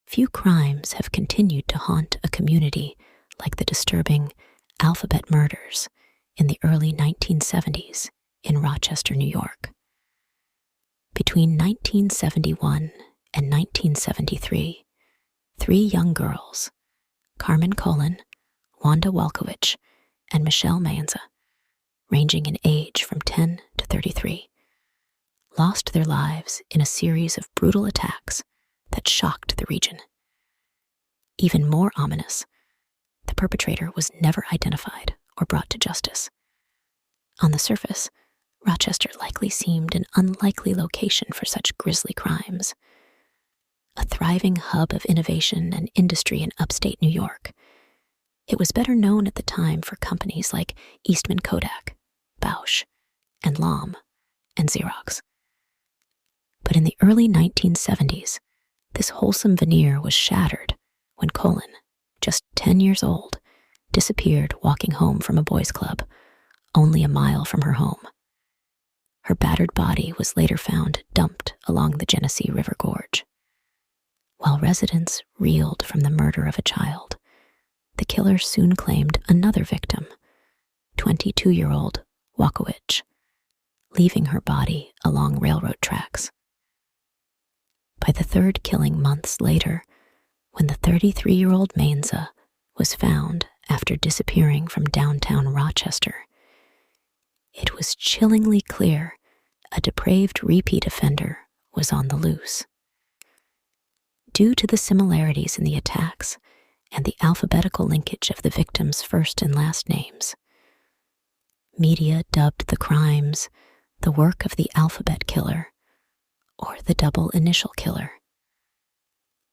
few crimes have continued to haunt a community like the disturbing alphabet murders in the early 1970s in Rochester, New York. Between 1971 and 1973, 3 young girls, Carmen Colon, Wanda Walkowicz, and Michelle Maenza, ranging in age from 10 to 33, lost their lives in a series of brutal attacks that shocked the region. Even more ominous, the perpetrator was never identified or brought to justice. On the surface, Rochester likely seemed an unlikely location for such grisly crimes. A thriving hub of innovation and industry in upstate New York, it was better known at the time for companies like Eastman Kodak, Bausch, and Lom, and Xerox. But in the early 1970s, this wholesome veneer was shattered when Colon, just 10 years old, disappeared walking home from a boys' club, only a mile from her home. Her battered body was later found dumped along the Genesee River Gorge. While residents reeled from the murder of a child, the killer soon claimed another victim, 22-year-old Walkowicz, leaving her body along railroad tracks. By the third killing months later, when the 33-year-old Maenza was found after disappearing from downtown Rochester, it was chillingly clear a depraved repeat offender was on the loose. Due to the similarities in the attacks and the alphabetical linkage of the victims' first and last names, media dubbed the crimes the work of the alphabet killer, or the double initial killer.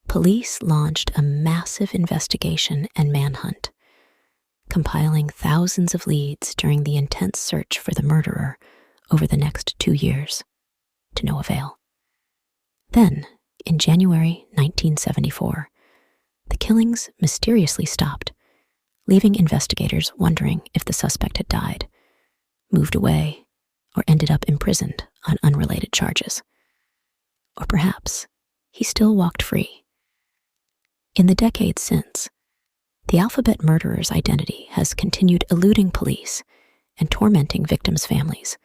Police launched a massive investigation and manhunt, compiling thousands of leads during the intense search for the murderer over the next 2 years, to no avail. Then, in January 1974, the killings mysteriously stopped, leaving investigators wondering if the suspect had died, moved away, or ended up imprisoned on unrelated charges. Or perhaps he still walked free. In the decades since, the alphabet murderer's identity has continued eluding police and tormenting victims' families,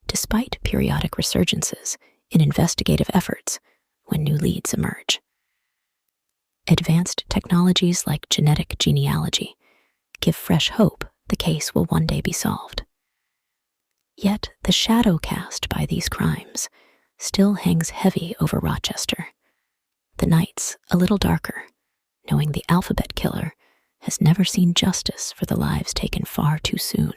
despite periodic resurgences in investigative efforts when new leads emerge. Advanced technologies like genetic genealogy give fresh hope the case will one day be solved. Yet the shadow cast by these crimes still hangs heavy over Rochester. The nights a little darker, knowing the alphabet killer has never seen justice for the lives taken far too soon.